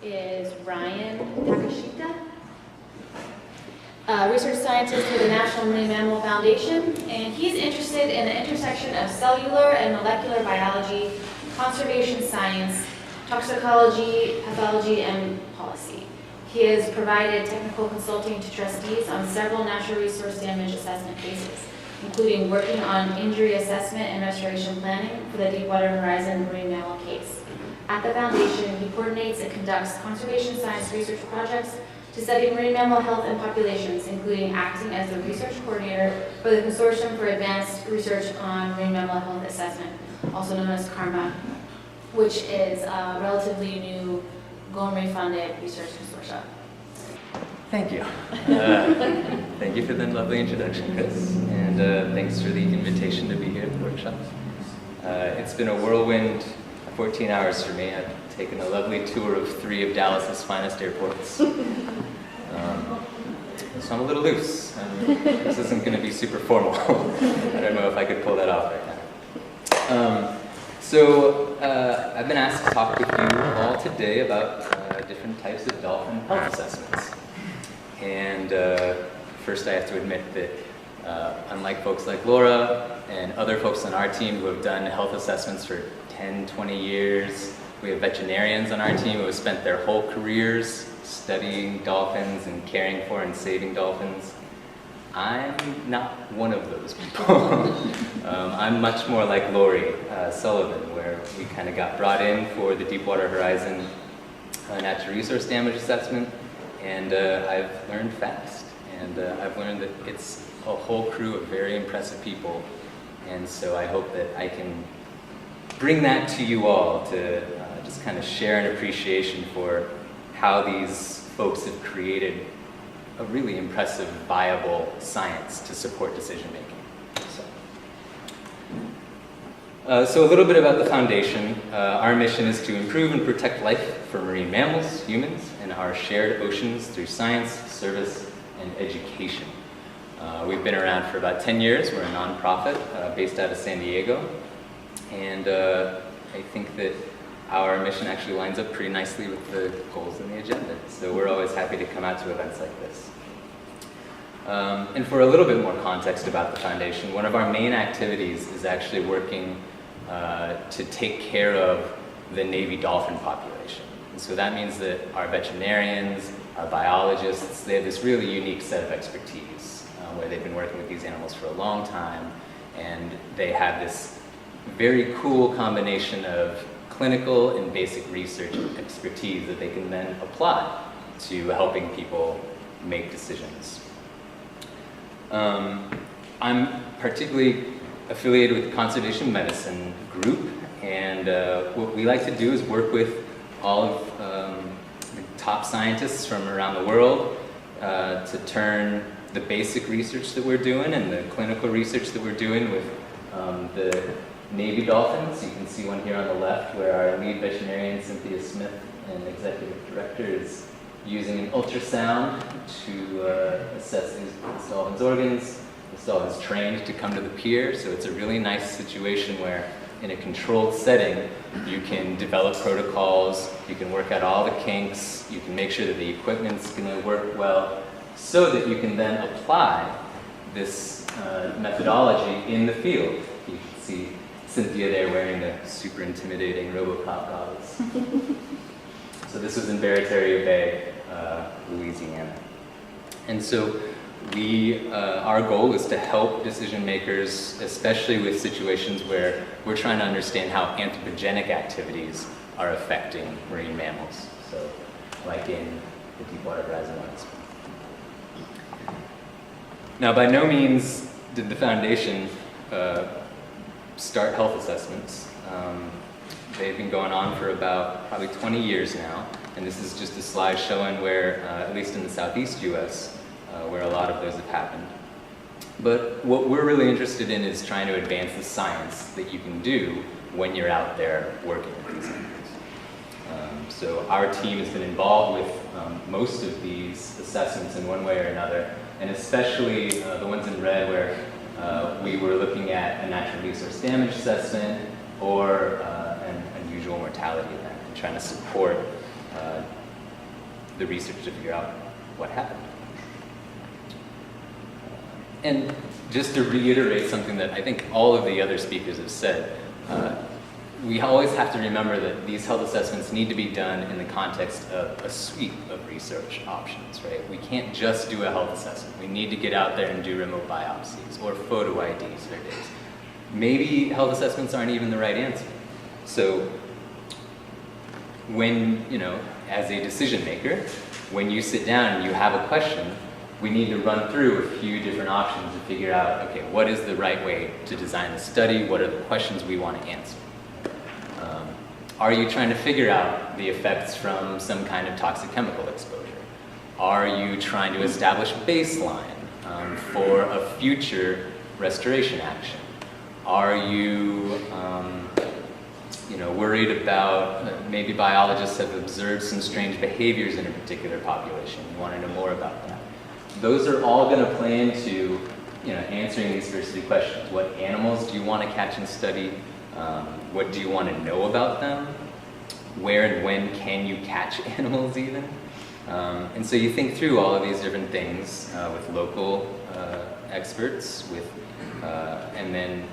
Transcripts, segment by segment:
is Ryan Takeshita, research scientist with the National Marine Mammal Foundation, and he's interested in the intersection of cellular and molecular biology, conservation science, toxicology, pathology, and policy. He has provided technical consulting to trustees on several natural resource damage assessment cases, including working on injury assessment and restoration planning for the Deepwater Horizon marine mammal case. At the foundation, he coordinates and conducts conservation science research projects to study marine mammal health and populations, including acting as the research coordinator for the Consortium for Advanced Research on Marine Mammal Health Assessment, also known as CARMA, which is a relatively new GOMRI-funded research consortium. Thank you. Thank you for the lovely introduction, Chris, and thanks for the invitation to be here at the workshop. It's been a whirlwind 14 hours for me. I've taken a lovely tour of 3 of Dallas's finest airports. So I'm a little loose. This isn't going to be super formal. I don't know if I could pull that off right now. I've been asked to talk with you all today about different types of dolphin health assessments. And first I have to admit that unlike folks like Laura and other folks on our team who have done health assessments for 10, 20 years, we have veterinarians on our team who have spent their whole careers studying dolphins and caring for and saving dolphins. I'm not one of those people. I'm much more like Lori Sullivan, where we kind of got brought in for the Deepwater Horizon natural resource damage assessment, and I've learned fast. And I've learned that it's a whole crew of very impressive people, and so I hope that I can bring that to you all to just kind of share an appreciation for how these folks have created a really impressive, viable science to support decision making. So a little bit about the foundation. Our mission is to improve and protect life for marine mammals, humans, and our shared oceans through science, service, and education. We've been around for about 10 years. We're a nonprofit based out of San Diego. And I think that our mission actually lines up pretty nicely with the goals in the agenda. So we're always happy to come out to events like this. And for a little bit more context about the foundation, one of our main activities is actually working to take care of the Navy dolphin population. And so that means that our veterinarians, our biologists, they have this really unique set of expertise where they've been working with these animals for a long time, and they have this very cool combination of clinical and basic research expertise that they can then apply to helping people make decisions. I'm particularly affiliated with the conservation medicine group, and what we like to do is work with all of the top scientists from around the world to turn the basic research that we're doing and the clinical research that we're doing with the Navy dolphins. You can see one here on the left where our lead veterinarian, Cynthia Smith, and executive director is using an ultrasound to assess this dolphin's organs. This dolphin's trained to come to the pier, so it's a really nice situation where in a controlled setting you can develop protocols, you can work out all the kinks, you can make sure that the equipment's going to work well, so that you can then apply this methodology in the field. You can see Cynthia there wearing the super intimidating RoboCop goggles. So this was in Barataria Bay, Louisiana. And so our goal is to help decision makers, especially with situations where we're trying to understand how anthropogenic activities are affecting marine mammals. So like in the Deepwater Horizon ones. Now, by no means did the foundation start health assessments. They've been going on for about probably 20 years now, and this is just a slide showing where, at least in the southeast US, where a lot of those have happened. But what we're really interested in is trying to advance the science that you can do when you're out there working with these animals. So our team has been involved with most of these assessments in one way or another, and especially the ones in red where we were looking at a natural resource damage assessment or an unusual mortality event, and trying to support the research to figure out what happened. And just to reiterate something that I think all of the other speakers have said, we always have to remember that these health assessments need to be done in the context of a suite of research options, right? We can't just do a health assessment. We need to get out there and do remote biopsies or photo ID surveys. Maybe health assessments aren't even the right answer. So when, as a decision maker, when you sit down and you have a question, we need to run through a few different options to figure out, okay, what is the right way to design the study? What are the questions we want to answer? Are you trying to figure out the effects from some kind of toxic chemical exposure? Are you trying to establish a baseline for a future restoration action? Are you, worried about maybe biologists have observed some strange behaviors in a particular population? You want to know more about that. Those are all going to play into answering these first three questions. What animals do you want to catch and study? What do you want to know about them? Where and when can you catch animals even? And so you think through all of these different things with local experts, and then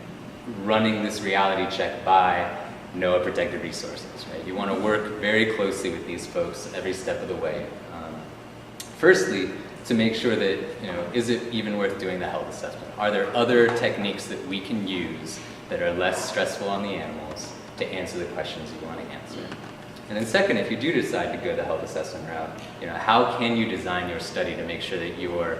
running this reality check by NOAA Protected Resources, right? You want to work very closely with these folks every step of the way. Firstly, to make sure that, is it even worth doing the health assessment? Are there other techniques that we can use that are less stressful on the animals to answer the questions you want to answer? And then second, if you do decide to go the health assessment route, how can you design your study to make sure that you're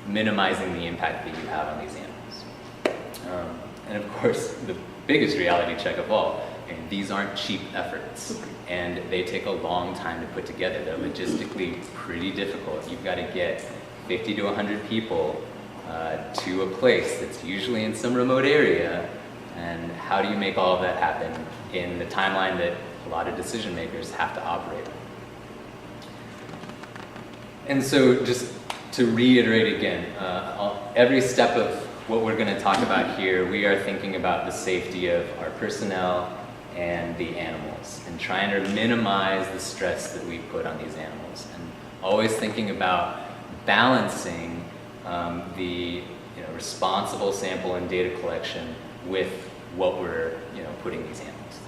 minimizing the impact that you have on these animals? And of course, the biggest reality check of all, these aren't cheap efforts, and they take a long time to put together. They're logistically pretty difficult. You've got to get 50 to 100 people to a place that's usually in some remote area, and how do you make all of that happen in the timeline that a lot of decision makers have to operate? And so just to reiterate again, every step of what we're going to talk about here, we are thinking about the safety of our personnel and the animals, and trying to minimize the stress that we put on these animals, and always thinking about balancing the responsible sample and data collection with what we're putting these animals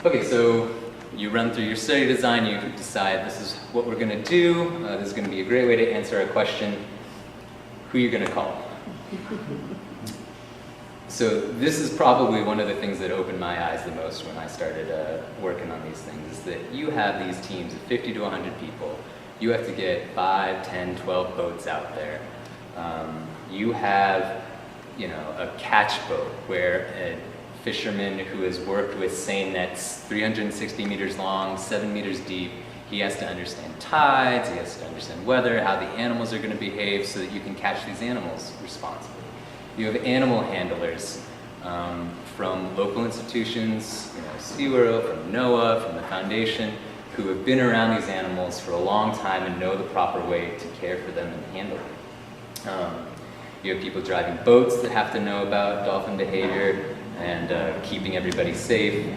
through. Okay, so you run through your study design, you decide this is what we're going to do, this is going to be a great way to answer a question. Who are you going to call? So this is probably one of the things that opened my eyes the most when I started working on these things, is that you have these teams of 50 to 100 people. You have to get 5, 10, 12 boats out there. You have, a catch boat where a fisherman who has worked with seine nets 360 meters long, 7 meters deep, he has to understand tides, he has to understand weather, how the animals are going to behave so that you can catch these animals responsibly. You have animal handlers from local institutions, SeaWorld, from NOAA, from the foundation, who have been around these animals for a long time and know the proper way to care for them and handle them. You have people driving boats that have to know about dolphin behavior and keeping everybody safe.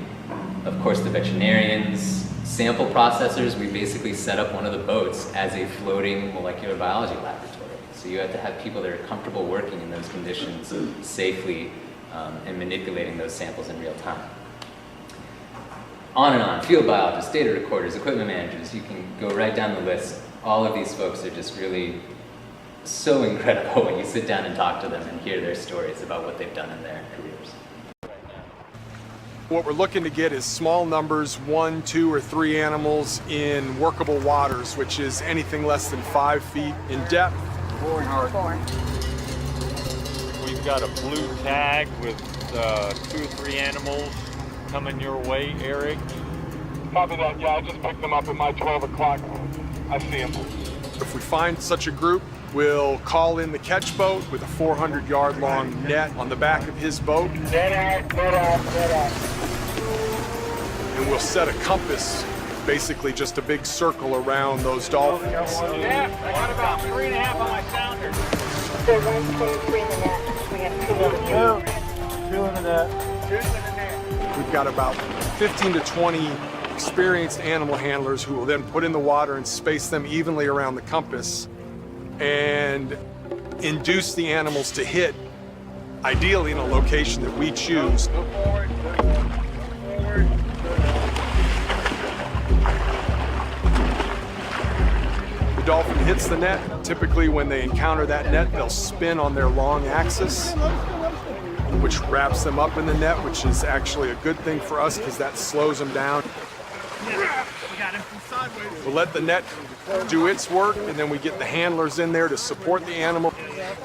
Of course, the veterinarians, sample processors. We basically set up one of the boats as a floating molecular biology laboratory. So you have to have people that are comfortable working in those conditions safely and manipulating those samples in real time. On and on, field biologists, data recorders, equipment managers, you can go right down the list. All of these folks are just really so incredible when you sit down and talk to them and hear their stories about what they've done in their careers. What we're looking to get is small numbers, 1, 2, or 3 animals in workable waters, which is anything less than 5 feet in depth. We've got a blue tag with 2 or 3 animals coming your way, Eric. Copy that, yeah, I just picked them up at my 12 o'clock. I see them. If we find such a group, we'll call in the catch boat with a 400-yard long net on the back of his boat. Dead out, dead out, dead out. And we'll set a compass, basically just a big circle around those dolphins. Yeah, I got about 3.5 on my sounder. There's 123 in the net. We have 2 in the net. 2 in the net. 2 in the net. We've got about 15 to 20 experienced animal handlers who will then put in the water and space them evenly around the compass and induce the animals to hit, ideally in a location that we choose. Go forward. The dolphin hits the net. Typically when they encounter that net, they'll spin on their long axis, which wraps them up in the net, which is actually a good thing for us because that slows them down. We'll let the net do its work, and then we get the handlers in there to support the animal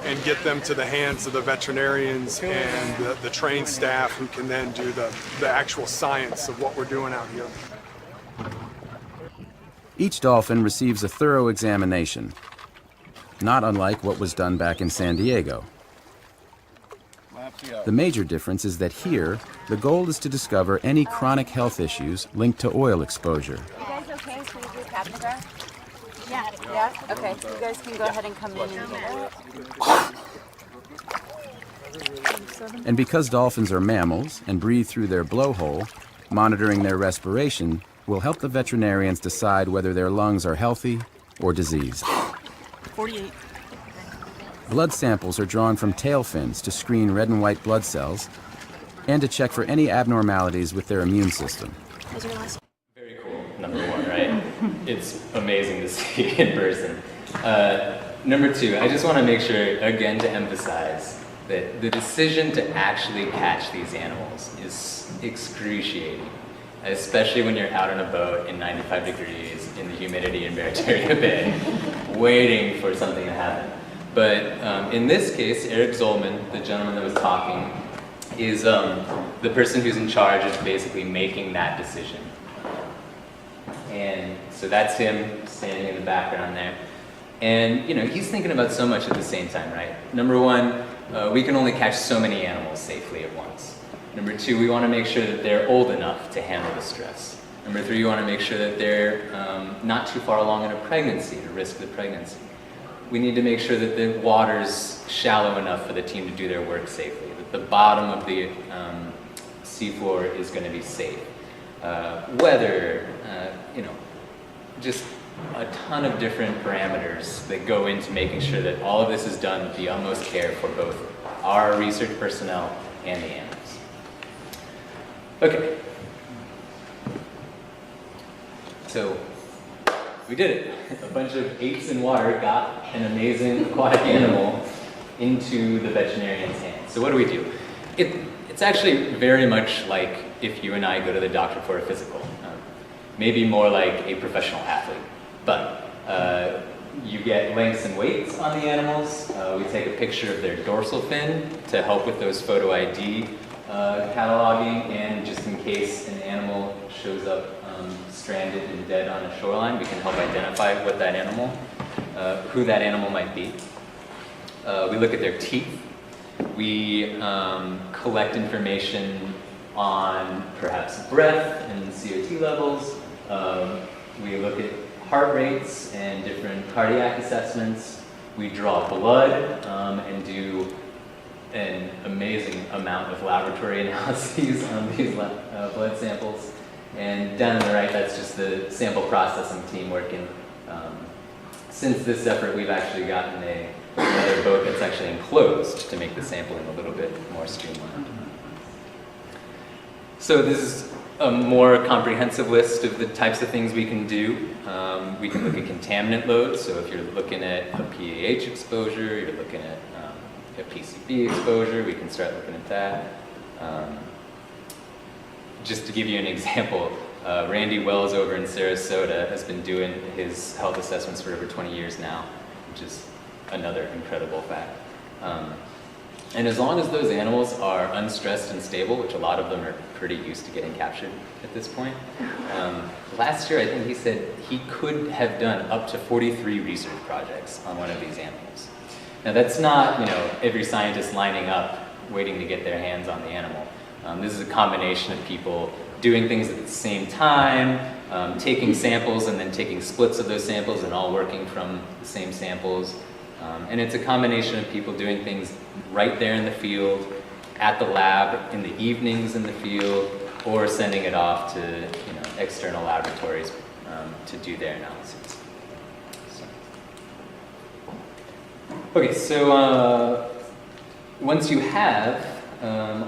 and get them to the hands of the veterinarians and the trained staff who can then do the actual science of what we're doing out here. Each dolphin receives a thorough examination, not unlike what was done back in San Diego. The major difference is that here, the goal is to discover any chronic health issues linked to oil exposure. You guys okay? Can we do cabin bar? Yeah. Yeah? Okay, so you guys can go ahead and come in and do that. And because dolphins are mammals and breathe through their blowhole, monitoring their respiration will help the veterinarians decide whether their lungs are healthy or diseased. 48. Blood samples are drawn from tail fins to screen red and white blood cells and to check for any abnormalities with their immune system. Very cool, number one, right? It's amazing to see in person. Number two, I just want to make sure, again, to emphasize that the decision to actually catch these animals is excruciating, especially when you're out on a boat in 95 degrees in the humidity in Sarasota Bay, waiting for something to happen. But in this case, Eric Zolman, the gentleman that was talking, is the person who's in charge of basically making that decision. And so that's him standing in the background there. And you know, he's thinking about so much at the same time, right? Number one, we can only catch so many animals safely at once. Number two, we want to make sure that they're old enough to handle the stress. Number three, we want to make sure that they're not too far along in a pregnancy to risk the pregnancy. We need to make sure that the water's shallow enough for the team to do their work safely, that the bottom of the seafloor is going to be safe. Weather, you know, just a ton of different parameters that go into making sure that all of this is done with the utmost care for both our research personnel and the animals. Okay. So, we did it. A bunch of apes in water got an amazing aquatic animal into the veterinarian's hands. So what do? It's actually very much like if you and I go to the doctor for a physical. Maybe more like a professional athlete. But you get lengths and weights on the animals. We take a picture of their dorsal fin to help with those photo ID cataloging, and just in case an animal shows up stranded and dead on a shoreline, we can help identify what that animal, who that animal might be. We look at their teeth. We collect information on perhaps breath and COT levels. We look at heart rates and different cardiac assessments. We draw blood and do an amazing amount of laboratory analyses on these blood samples. And down on the right, that's just the sample processing team working. Since this effort, we've actually gotten another boat that's actually enclosed to make the sampling a little bit more streamlined. So this is a more comprehensive list of the types of things we can do. We can look at contaminant loads. So if you're looking at a PAH exposure, you're looking at a PCB exposure, we can start looking at that. Just to give you an example, Randy Wells over in Sarasota has been doing his health assessments for over 20 years now, which is another incredible fact. And as long as those animals are unstressed and stable, which a lot of them are pretty used to getting captured at this point, last year I think he said he could have done up to 43 research projects on one of these animals. Now that's not, you know, every scientist lining up waiting to get their hands on the animal. This is a combination of people doing things at the same time, taking samples and then taking splits of those samples and all working from the same samples. And it's a combination of people doing things right there in the field, at the lab, in the evenings in the field, or sending it off to external laboratories to do their analyses. Okay, so once you have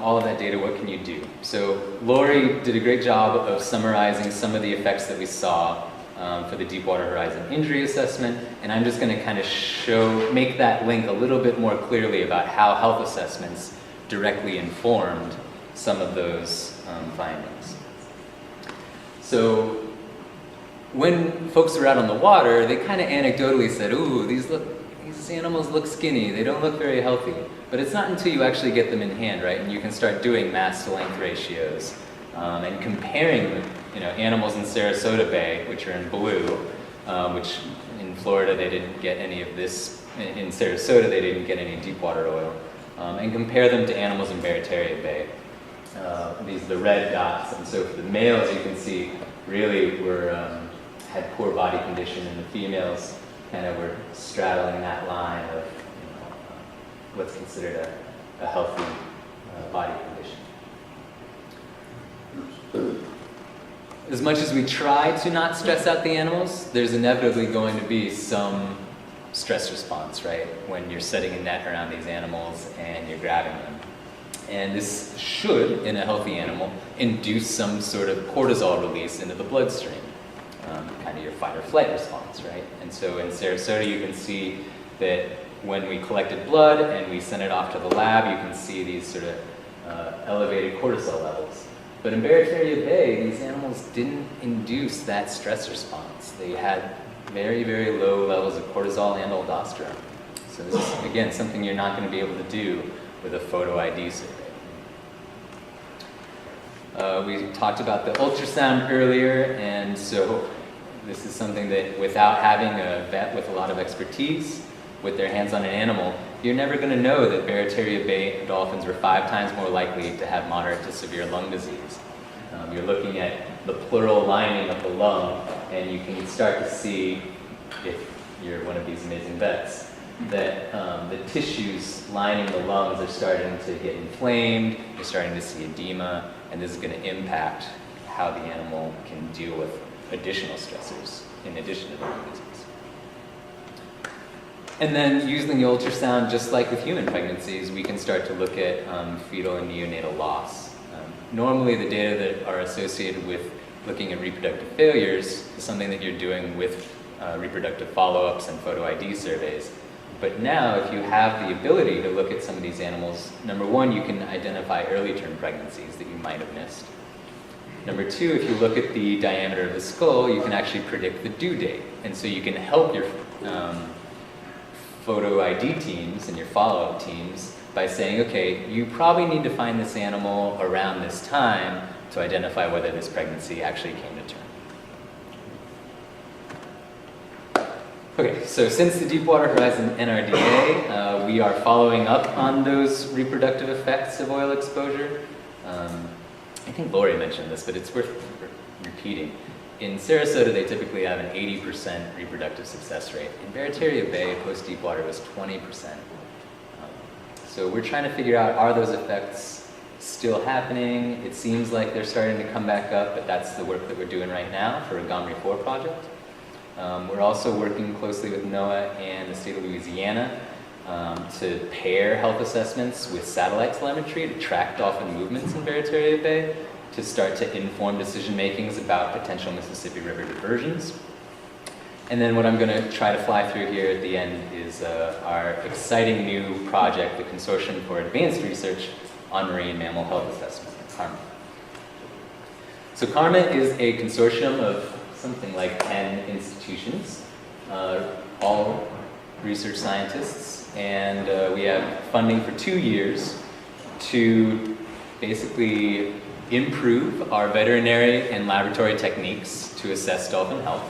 all of that data, what can you do? So Lori did a great job of summarizing some of the effects that we saw for the Deepwater Horizon injury assessment, and I'm just going to kind of make that link a little bit more clearly about how health assessments directly informed some of those findings. So when folks were out on the water, they kind of anecdotally said, ooh, these animals look skinny, they don't look very healthy. But it's not until you actually get them in hand, right, and you can start doing mass to length ratios and comparing animals in Sarasota Bay, which are in blue, which in Florida they didn't get any of this, in Sarasota they didn't get any deepwater oil, and compare them to animals in Barataria Bay. These are the red dots, and so for the males you can see really had poor body condition, and the females kind of were straddling that line of what's considered a healthy body condition. As much as we try to not stress out the animals, there's inevitably going to be some stress response, right? When you're setting a net around these animals and you're grabbing them. And this should, in a healthy animal, induce some sort of cortisol release into the bloodstream, kind of your fight or flight response, right? And so in Sarasota, you can see that when we collected blood and we sent it off to the lab, you can see these sort of elevated cortisol levels. But in Barataria Bay, these animals didn't induce that stress response. They had very, very low levels of cortisol and aldosterone. So this is, again, something you're not going to be able to do with a photo ID survey. We talked about the ultrasound earlier, and so this is something that without having a vet with a lot of expertise, with their hands on an animal, you're never going to know that Barataria Bay dolphins were 5 times more likely to have moderate to severe lung disease. You're looking at the pleural lining of the lung, and you can start to see, if you're one of these amazing vets, that the tissues lining the lungs are starting to get inflamed, you're starting to see edema, and this is going to impact how the animal can deal with additional stressors in addition to the lung disease. And then using the ultrasound, just like with human pregnancies, we can start to look at fetal and neonatal loss. Normally the data that are associated with looking at reproductive failures is something that you're doing with reproductive follow-ups and photo ID surveys. But now, if you have the ability to look at some of these animals, number one, you can identify early-term pregnancies that you might have missed. Number two, if you look at the diameter of the skull, you can actually predict the due date. And so you can help your photo ID teams and your follow-up teams by saying, okay, you probably need to find this animal around this time to identify whether this pregnancy actually came to term. Okay, so since the Deepwater Horizon NRDA, we are following up on those reproductive effects of oil exposure. I think Lori mentioned this, but it's worth repeating. In Sarasota, they typically have an 80% reproductive success rate. In Barataria Bay, post-Deepwater, was 20%. So we're trying to figure out, are those effects still happening? It seems like they're starting to come back up, but that's the work that we're doing right now for a GOMRI 4 project. We're also working closely with NOAA and the state of Louisiana to pair health assessments with satellite telemetry to track dolphin movements in Barataria Bay, to start to inform decision makings about potential Mississippi River diversions. And then what I'm going to try to fly through here at the end is our exciting new project, the Consortium for Advanced Research on Marine Mammal Health Assessment, CARMA. So CARMA is a consortium of something like 10 institutions, all research scientists, and we have funding for 2 years to basically improve our veterinary and laboratory techniques to assess dolphin health.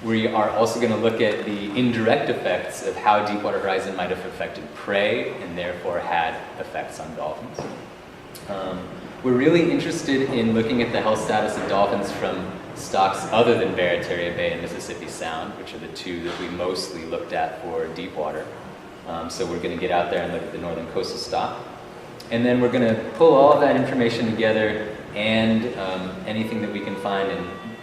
We are also going to look at the indirect effects of how Deepwater Horizon might have affected prey and therefore had effects on dolphins. We're really interested in looking at the health status of dolphins from stocks other than Barataria Bay and Mississippi Sound, which are the 2 that we mostly looked at for Deepwater. So we're going to get out there and look at the northern coastal stock. And then we're going to pull all of that information together and anything that we can find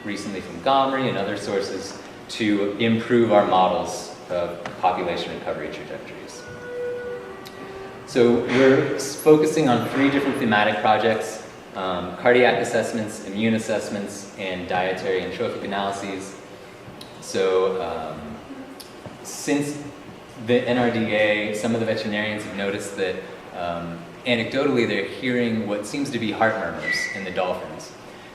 recently from Gomery and other sources to improve our models of population recovery trajectories. So we're focusing on 3 different thematic projects: cardiac assessments, immune assessments, and dietary and trophic analyses. So since the NRDA, some of the veterinarians have noticed that anecdotally they're hearing what seems to be heart murmurs in the dolphins.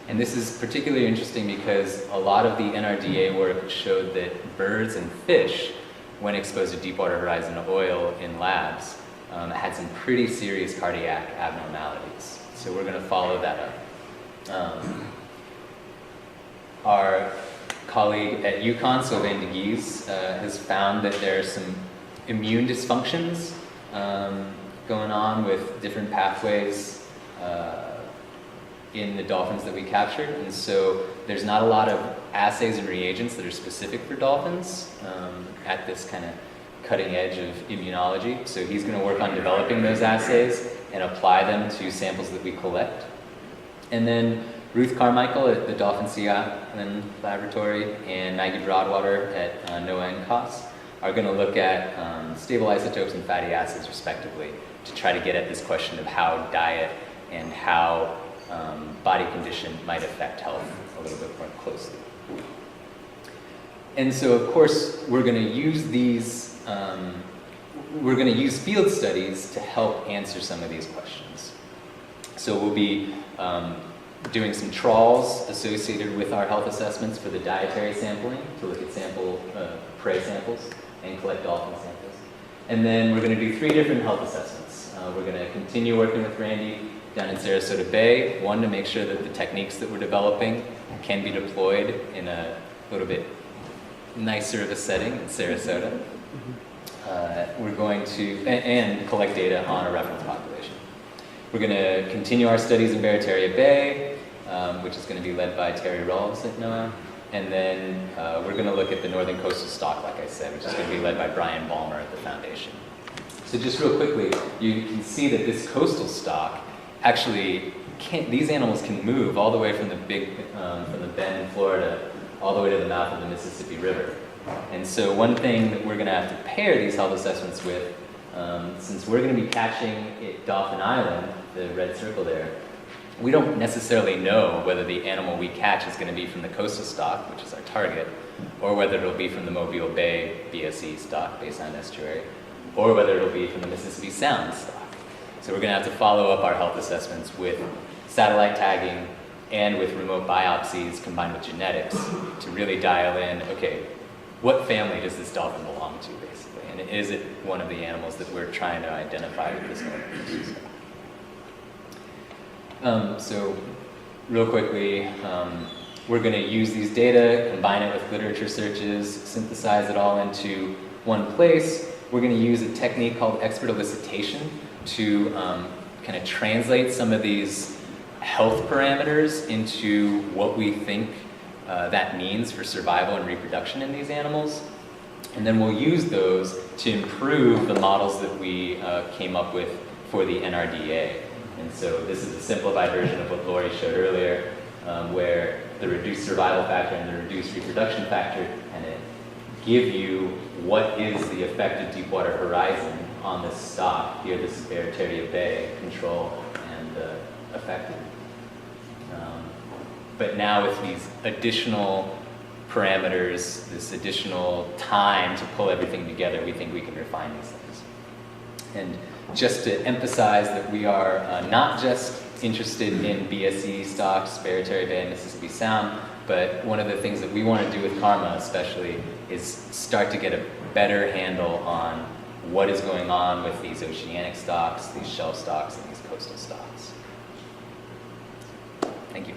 And this is particularly interesting because a lot of the NRDA work showed that birds and fish, when exposed to Deepwater Horizon oil in labs, had some pretty serious cardiac abnormalities. So we're going to follow that up. Our colleague at UConn, Sylvain de Guise, has found that there are some immune dysfunctions going on with different pathways in the dolphins that we captured. And so there's not a lot of assays and reagents that are specific for dolphins at this kind of cutting edge of immunology. So he's going to work on developing those assays and apply them to samples that we collect. And then Ruth Carmichael at the Dolphin Sea Island Laboratory and Maggie Broadwater at NOAA NCOS are going to look at stable isotopes and fatty acids respectively to try to get at this question of how diet and how body condition might affect health a little bit more closely. And so of course we're going to use these, we're going to use field studies to help answer some of these questions. So we'll be doing some trawls associated with our health assessments for the dietary sampling to look at prey samples and collect dolphin samples. And then we're going to do 3 different health assessments. We're going to continue working with Randy down in Sarasota Bay, one to make sure that the techniques that we're developing can be deployed in a little bit nicer of a setting in Sarasota. We're going to, and collect data on a reference population. We're going to continue our studies in Barataria Bay, which is going to be led by Terry Rawls at NOAA. And then we're going to look at the northern coastal stock, like I said, which is going to be led by Brian Balmer at the foundation. So just real quickly, you can see that this coastal stock actually these animals can move all the way from the bend in Florida all the way to the mouth of the Mississippi River. And so one thing that we're going to have to pair these health assessments with, since we're going to be catching at Dolphin Island, the red circle there, we don't necessarily know whether the animal we catch is going to be from the coastal stock, which is our target, or whether it'll be from the Mobile Bay BSE stock, Bayside Estuary, or whether it'll be from the Mississippi Sound stock. So we're going to have to follow up our health assessments with satellite tagging and with remote biopsies combined with genetics to really dial in, okay, what family does this dolphin belong to, basically? And is it one of the animals that we're trying to identify with this northern? So real quickly, we're going to use these data, combine it with literature searches, synthesize it all into one place. We're going to use a technique called expert elicitation to kind of translate some of these health parameters into what we think that means for survival and reproduction in these animals. And then we'll use those to improve the models that we came up with for the NRDA. And so this is a simplified version of what Lori showed earlier, where the reduced survival factor and the reduced reproduction factor kind of give you what is the effect of Deepwater Horizon on this stock. Here, this is Barataria Bay, control and affected. But now with these additional parameters, this additional time to pull everything together, we think we can refine these things. And just to emphasize that we are not just interested in BSE stocks, Barataria Bay, and Mississippi Sound, but one of the things that we want to do with Karma especially is start to get a better handle on what is going on with these oceanic stocks, these shelf stocks, and these coastal stocks. Thank you.